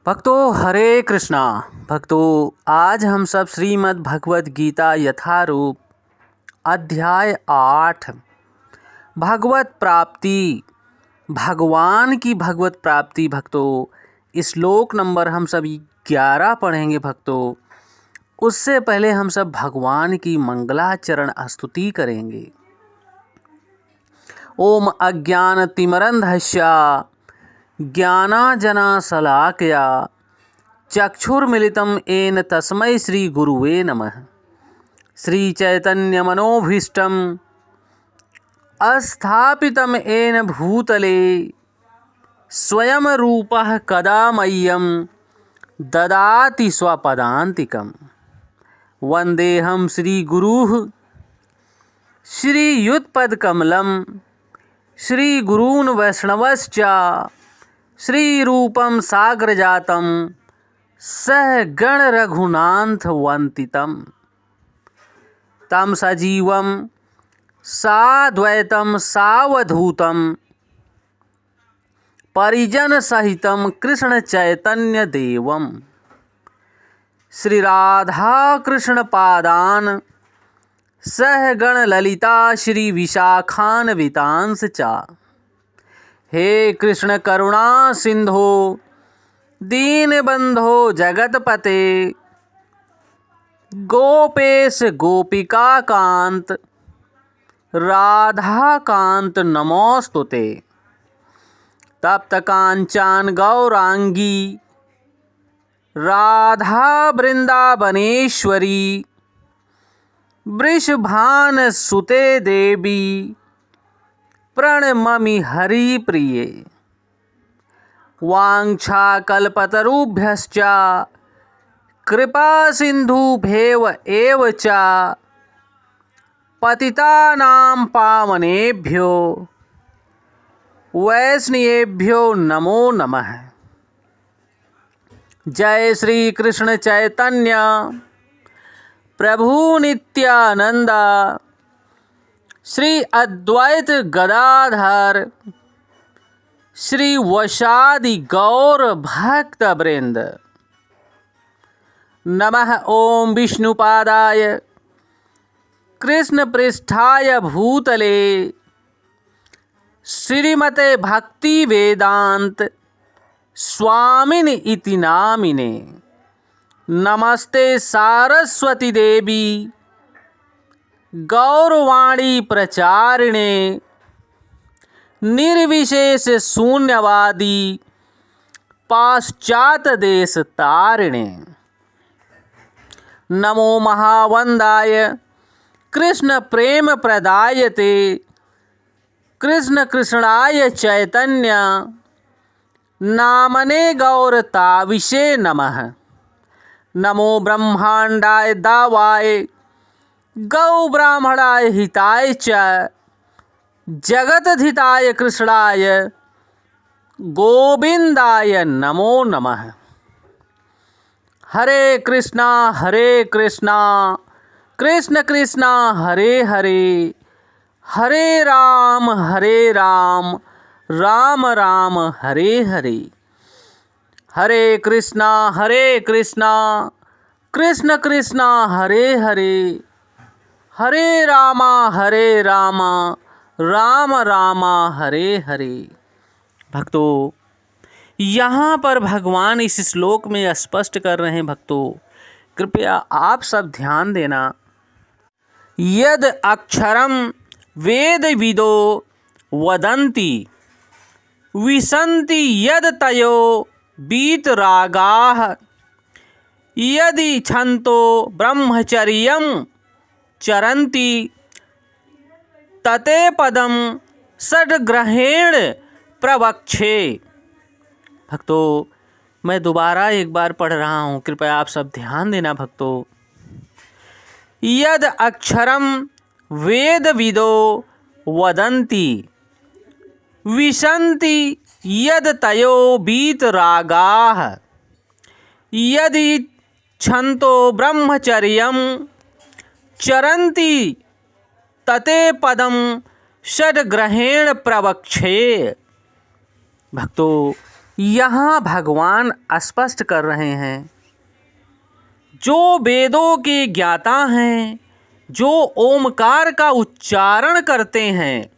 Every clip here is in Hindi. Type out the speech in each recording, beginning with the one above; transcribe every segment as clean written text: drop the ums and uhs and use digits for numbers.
भक्तों हरे कृष्णा। भक्तों आज हम सब श्रीमद् भगवद गीता यथारूप अध्याय 8 भगवत प्राप्ति, भगवान की भगवत प्राप्ति। भक्तों श्लोक नंबर हम सब 11 पढ़ेंगे। भक्तों उससे पहले हम सब भगवान की मंगलाचरण स्तुति करेंगे। ओम अज्ञानतिमिरन्धस्य ज्ञानांजनशलाकया चक्षुर्मिलितं येन तस्मै श्री गुरुवे नमः। श्री चैतन्य मनोभीष्टं स्थापितं येन भूतले स्वयं रूपः कदा मह्यं ददाति स्वपदान्तिकं। वन्देऽहं श्री गुरुः श्रीयुतपदकमलं श्री गुरून् वैष्णवश्च श्रीरूपं साग्रजातं सहगण रघुनाथ वन्दितं तं सजीवं साद्वैतं सावधूतं परिजन सहितं कृष्ण चैतन्य देवं श्री राधा कृष्ण पादान सहगण ललिता श्री विशाखान्वितांश्च च। हे कृष्ण करुणा सिंधो दीनबंधो जगतपते गोपेश गोपिका कांत राधा कांत नमोस्तुते। तप्त कांचन गौरांगी राधा वृंदावनेश्वरी वृषभान सुते देवी प्रणममि हरिप्रिये। वाञ्छाकल्पतरुभ्यश्च कृपा सिन्धुभ्येव एव च पतितानां पावनेभ्यो वैष्णवेभ्यो नमो नमः। जय श्री कृष्ण चैतन्य प्रभु नित्यानंद श्री अद्वैत गदाधर श्री वशादि गौर भक्त वृंद। नमः ओम विष्णुपादाय कृष्ण पृष्ठाय भूतले श्रीमते भक्ति वेदांत स्वामिनि इति नामिने। नमस्ते सारस्वती देवी गौरवाणी प्रचारिणे निर्विशेष शून्यवादी पाश्चात देश तारिणे। नमो महावंदाय कृष्ण प्रेम प्रदायते कृष्ण कृष्णाय चैतन्य नामने गौरताविषे नमः। नमो ब्रह्मांडाय दावाय गौ ब्राह्मणाय हिताय च जगतधिताय कृष्णाय गोविंदाय नमो नमः। हरे कृष्णा कृष्ण कृष्णा हरे हरे, हरे राम राम राम हरे हरे। हरे कृष्णा कृष्ण कृष्णा हरे हरे, हरे राम राम राम हरे हरे। भक्तों यहाँ पर भगवान इस श्लोक में स्पष्ट कर रहे हैं। भक्तों कृपया आप सब ध्यान देना। यद अक्षरम वेद विदो वदन्ति विसन्ति यद तयो वीतरागाः यदि छन्तो ब्रह्मचर्यं चरन्ति तते पदम षड्ग्रहेण प्रवक्षे। भक्तों मैं दोबारा एक बार पढ़ रहा हूँ, कृपया आप सब ध्यान देना। भक्तों यद अक्षरम वेद विदो वदन्ति विसन्ति यद तयो वीतरागाः यदि छन्तो ब्रह्मचर्यं चरन्ति तते पदम षड्ग्रहेण प्रवक्षे। भक्तों यहाँ भगवान स्पष्ट कर रहे हैं, जो वेदों के ज्ञाता हैं, जो ओमकार का उच्चारण करते हैं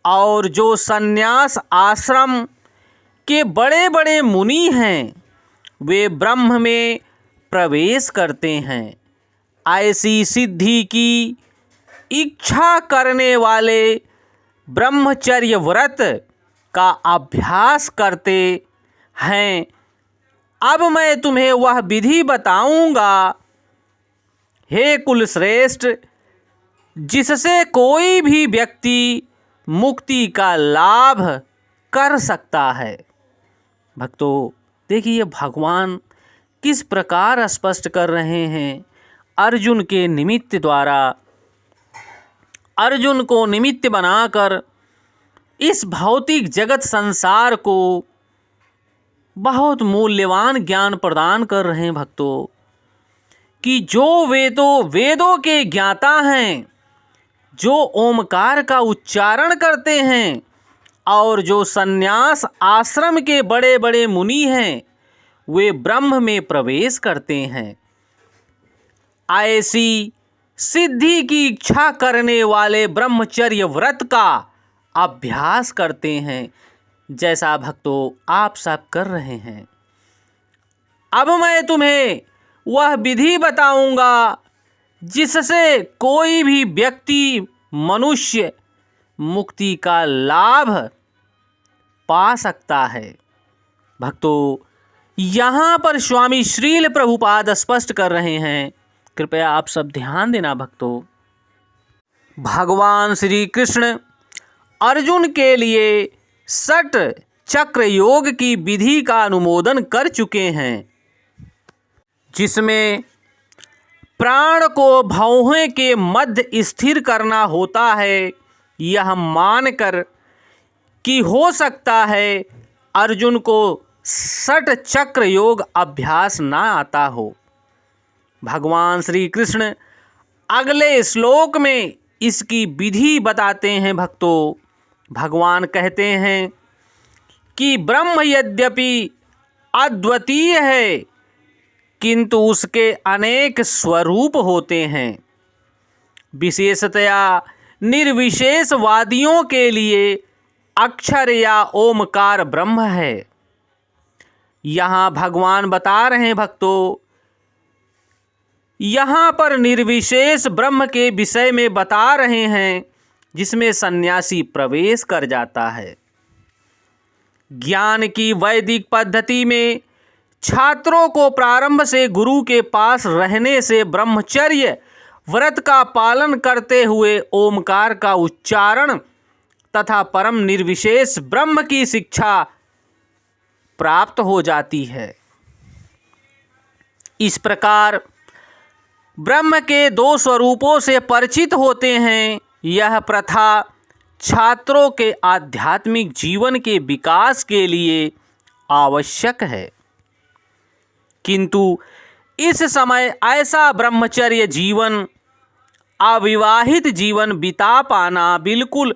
और जो संन्यास आश्रम के बड़े बड़े मुनि हैं, वे ब्रह्म में प्रवेश करते हैं। ऐसी सिद्धि की इच्छा करने वाले ब्रह्मचर्य व्रत का अभ्यास करते हैं। अब मैं तुम्हें वह विधि बताऊंगा, हे कुलश्रेष्ठ, जिससे कोई भी व्यक्ति मुक्ति का लाभ कर सकता है। भक्तों, देखिए भगवान किस प्रकार स्पष्ट कर रहे हैं। अर्जुन के निमित्त द्वारा, अर्जुन को निमित्त बनाकर इस भौतिक जगत संसार को बहुत मूल्यवान ज्ञान प्रदान कर रहे हैं। भक्तों, कि जो वेदों के ज्ञाता हैं, जो ओमकार का उच्चारण करते हैं और जो संन्यास आश्रम के बड़े बड़े मुनि हैं, वे ब्रह्म में प्रवेश करते हैं। ऐसी सिद्धि की इच्छा करने वाले ब्रह्मचर्य व्रत का अभ्यास करते हैं, जैसा भक्तों आप सब कर रहे हैं। अब मैं तुम्हें वह विधि बताऊंगा, जिससे कोई भी व्यक्ति मनुष्य मुक्ति का लाभ पा सकता है। भक्तों, यहाँ पर स्वामी श्रील प्रभुपाद स्पष्ट कर रहे हैं, कृपया आप सब ध्यान देना। भक्तों, भगवान श्री कृष्ण अर्जुन के लिए षट चक्र योग की विधि का अनुमोदन कर चुके हैं, जिसमें प्राण को भौहें के मध्य स्थिर करना होता है। यह मानकर कि हो सकता है अर्जुन को षट चक्र योग अभ्यास ना आता हो। भगवान श्री कृष्ण अगले श्लोक में इसकी विधि बताते हैं। भक्तों, भगवान कहते हैं कि ब्रह्म यद्यपि अद्वितीय है, किंतु उसके अनेक स्वरूप होते हैं। विशेषतया निर्विशेषवादियों के लिए अक्षर या ओमकार ब्रह्म है। यहाँ भगवान बता रहे हैं भक्तों, यहाँ पर निर्विशेष ब्रह्म के विषय में बता रहे हैं, जिसमें सन्यासी प्रवेश कर जाता है। ज्ञान की वैदिक पद्धति में छात्रों को प्रारंभ से गुरु के पास रहने से ब्रह्मचर्य व्रत का पालन करते हुए ओमकार का उच्चारण तथा परम निर्विशेष ब्रह्म की शिक्षा प्राप्त हो जाती है। इस प्रकार ब्रह्म के दो स्वरूपों से परिचित होते हैं। यह प्रथा छात्रों के आध्यात्मिक जीवन के विकास के लिए आवश्यक है, किंतु इस समय ऐसा ब्रह्मचर्य जीवन, अविवाहित जीवन बिता पाना बिल्कुल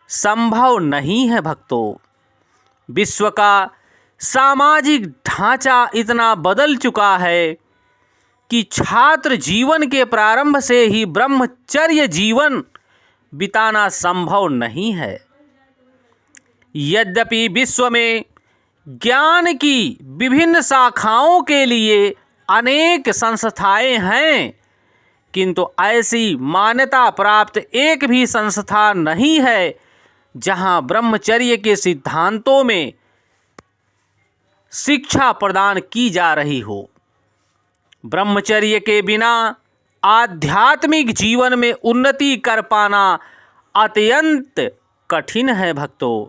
संभव नहीं है। भक्तों, विश्व का सामाजिक ढांचा इतना बदल चुका है कि छात्र जीवन के प्रारंभ से ही ब्रह्मचर्य जीवन बिताना संभव नहीं है। यद्यपि विश्व में ज्ञान की विभिन्न शाखाओं के लिए अनेक संस्थाएं हैं, किंतु ऐसी मान्यता प्राप्त एक भी संस्था नहीं है जहां ब्रह्मचर्य के सिद्धांतों में शिक्षा प्रदान की जा रही हो। ब्रह्मचर्य के बिना आध्यात्मिक जीवन में उन्नति कर पाना अत्यंत कठिन है। भक्तों,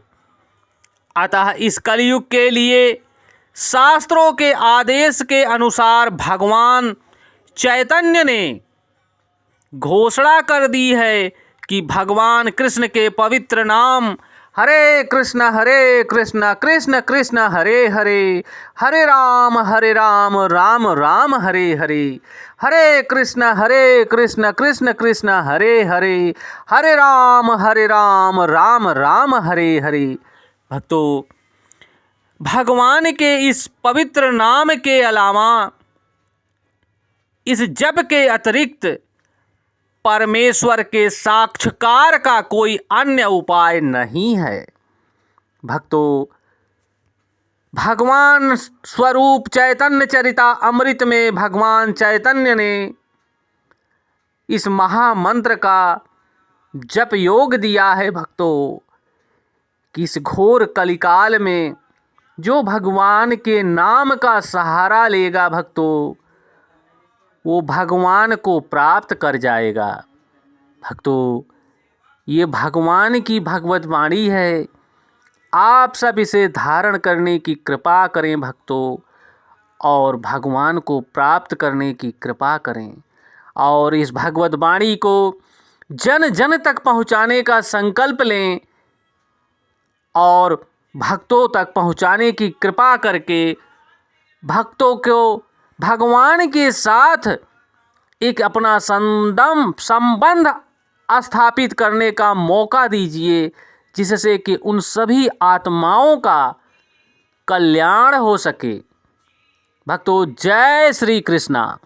अतः इस कलयुग के लिए शास्त्रों के आदेश के अनुसार भगवान चैतन्य ने घोषणा कर दी है कि भगवान कृष्ण के पवित्र नाम हरे कृष्ण कृष्ण कृष्ण हरे हरे, हरे राम राम राम हरे हरे, हरे कृष्ण कृष्ण कृष्ण हरे हरे, हरे राम राम राम हरे हरे। भक्तों, भगवान के इस पवित्र नाम के अलावा, इस जप के अतिरिक्त परमेश्वर के साक्षात्कार का कोई अन्य उपाय नहीं है। भक्तों, भगवान स्वरूप चैतन्य चरिता अमृत में भगवान चैतन्य ने इस महामंत्र का जप योग दिया है। भक्तों, कि इस घोर कलिकाल में जो भगवान के नाम का सहारा लेगा भक्तों, वो भगवान को प्राप्त कर जाएगा। भक्तों, ये भगवान की भगवत वाणी है। आप सब इसे धारण करने की कृपा करें भक्तों, और भगवान को प्राप्त करने की कृपा करें, और इस भगवत वाणी को जन जन तक पहुंचाने का संकल्प लें, और भक्तों तक पहुंचाने की कृपा करके भक्तों को भगवान के साथ एक अपना संबंध स्थापित करने का मौका दीजिए, जिससे कि उन सभी आत्माओं का कल्याण हो सके। भक्तों, जय श्री कृष्णा।